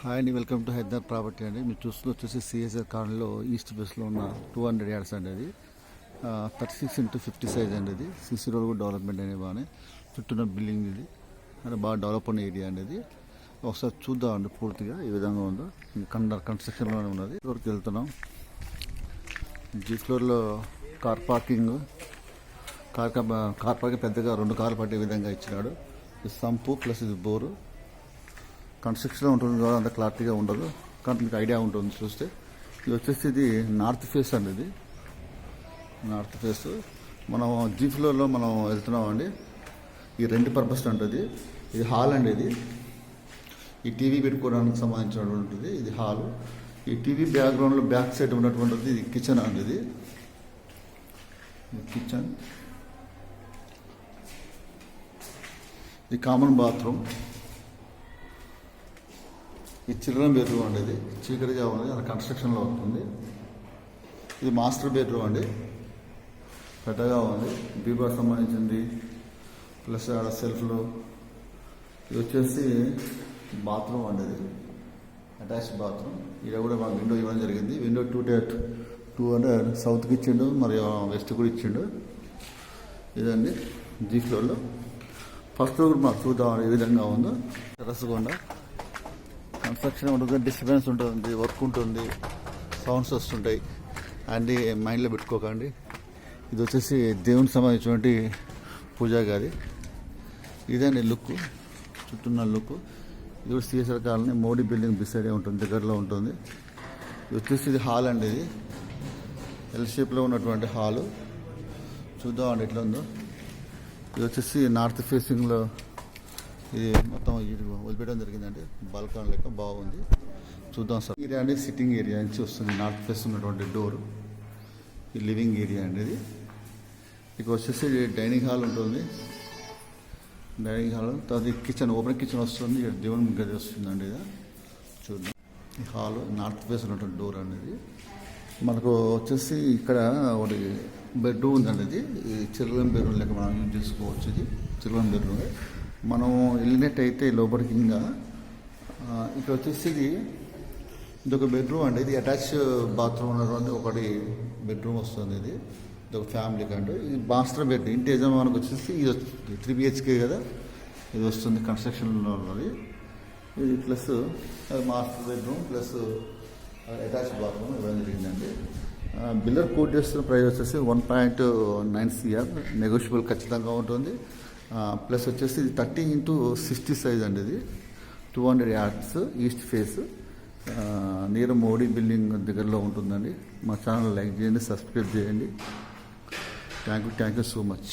Hi అండి, welcome to Hyderabad property అండి. మీరు చూస్తూ వచ్చేసి సిఎస్ఆర్ కాలనీలో ఈస్ట్ ఫేస్లో ఉన్న 200 yards అండి. అది 36x50 సైజ్ అండి. అది సిసి రోడ్ కూడా డెవలప్మెంట్ అనేది బాగానే చుట్టూన్న బిల్డింగ్ ఇది అంటే బాగా డెవలప్ అయిన ఏరియా అండి. అది ఒకసారి చూద్దామండి పూర్తిగా ఏ విధంగా ఉందో. కన్స్ట్రక్షన్లోనే ఉన్నది. ఫ్లోర్కి వెళ్తున్నాం. జీ ఫ్లోర్లో కార్ పార్కింగ్ పెద్దగా 2 కార్లు పట్టే విధంగా ఇచ్చినాడు. ఇది సంపు ప్లస్ ఇది బోరు. కన్స్ట్రక్షన్లో ఉంటుంది కదా, అంత క్లారిటీగా ఉండదు కానీ మీకు ఐడియా ఉంటుంది చూస్తే. ఇది వచ్చేసి ఇది నార్త్ ఫేస్ అండి. ఇది నార్త్ ఫేస్. మనం జీ ఫ్లోర్లో మనం వెళ్తున్నామండి. ఈ రెంట్ పర్పస్ ఉంటుంది. ఇది హాల్ అండి. ఇది ఈ టీవీ పెట్టుకోవడానికి సంబంధించినటువంటిది. ఇది హాల్. ఈ టీవీ బ్యాక్గ్రౌండ్లో బ్యాక్ సైడ్ ఉన్నటువంటిది ఇది కిచెన్ అండి. ఇది కిచెన్. ఇది కామన్ బాత్రూమ్. ఈ చిల్డ్రన్ బెడ్రూమ్ అండి. ఇది చీకటిగా ఉంది, అది కన్స్ట్రక్షన్లో ఉంటుంది. ఇది మాస్టర్ బెడ్రూమ్ అండి. పెద్దగా ఉంది, బీబా సంబంధించింది ప్లస్ ఆడ సెల్ఫ్లు. ఇది వచ్చేసి బాత్రూమ్ అండి. ఇది అటాచ్డ్ బాత్రూమ్. ఇక్కడ కూడా మాకు విండో ఇవ్వడం జరిగింది. విండో 2 అంటే సౌత్కి ఇచ్చిండు, మరియు వెస్ట్ కూడా ఇచ్చిండు. ఇదండి జీ ఫ్లోర్లో ఫస్ట్ ఫ్లోర్. మాకు చూద్దాం ఏ విధంగా ఉందో. టెర్రస్కుండా కన్స్ట్రక్షన్ ఉంటుంది, డిస్టర్బెన్స్ ఉంటుంది, వర్క్ ఉంటుంది, సౌండ్స్ వస్తుంటాయి. అన్నీ మైండ్లో పెట్టుకోకండి. ఇది వచ్చేసి దేవునికి సంబంధించినటువంటి పూజా గది. ఇదండి లుక్, చుట్టూన్న లుక్. ఇది కూడా సిఎస్ఆర్ కాలనీ మోడీ బిల్డింగ్ బిసైడే ఉంటుంది, దగ్గరలో ఉంటుంది. ఇది వచ్చేసి ఇది హాల్ అండి. ఇది ఎల్ షేప్లో ఉన్నటువంటి హాలు. చూద్దామండి ఎట్లా ఉందో. ఇది వచ్చేసి నార్త్ ఫేసింగ్లో ఇది మొత్తం వదిలిపెట్టడం జరిగిందండి. బాల్కాన్ లెక్క బాగుంది. చూద్దాం సార్. ఏరియా అండి సిట్టింగ్ ఏరియా నుంచి వస్తుంది. నార్త్ ఫేస్ ఉన్నటువంటి డోర్. ఈ లివింగ్ ఏరియా అండి. ఇది ఇక వచ్చేసి డైనింగ్ హాల్ ఉంటుంది. డైనింగ్ హాల్ తర్వాత కిచెన్, ఓపెన్ కిచెన్ వస్తుంది. ఇక్కడ దేవుని గది వస్తుందండి. ఇది చూద్దాం. ఈ హాల్ నార్త్ ఫేస్ ఉన్నటువంటి డోర్ అనేది. మనకు వచ్చేసి ఇక్కడ ఒకటి బెడ్రూమ్ ఉందండి. ఇది చిల్డ్రన్ బెడ్రూమ్ లెక్క మనం యూజ్ చేసుకోవచ్చు. ఇది చిల్డ్రన్ బెడ్రూమ్. మనం వెళ్ళినట్టయితే లోపలికి ఇంకా ఇక్కడ వచ్చేసి ఇది ఒక బెడ్రూమ్ అండి. ఇది అటాచ్ బాత్రూమ్ ఉన్నటువంటి ఒకటి బెడ్రూమ్ వస్తుంది. ఇది ఒక ఫ్యామిలీకి అంటే ఇది మాస్టర్ బెడ్. ఇంటి యజమానికి వచ్చేసి ఇది 3 BHK కదా, ఇది వస్తుంది. కన్స్ట్రక్షన్లో ఉన్నది ఇది. Plus master bedroom plus attach bathroom ఇవ్వడం జరిగిందండి. బిల్డర్ కోట్ చేస్తున్న ప్రైస్ వచ్చేసి 1.9 CR. నెగోషియబుల్ ఖచ్చితంగా ఉంటుంది. ప్లస్ వచ్చేసి ఇది 30x60 సైజ్ అండి. ఇది 200 yards east face, near Modi building దగ్గరలో ఉంటుందండి. మా ఛానల్ లైక్ చేయండి, సబ్స్క్రైబ్ చేయండి. Thank you so much.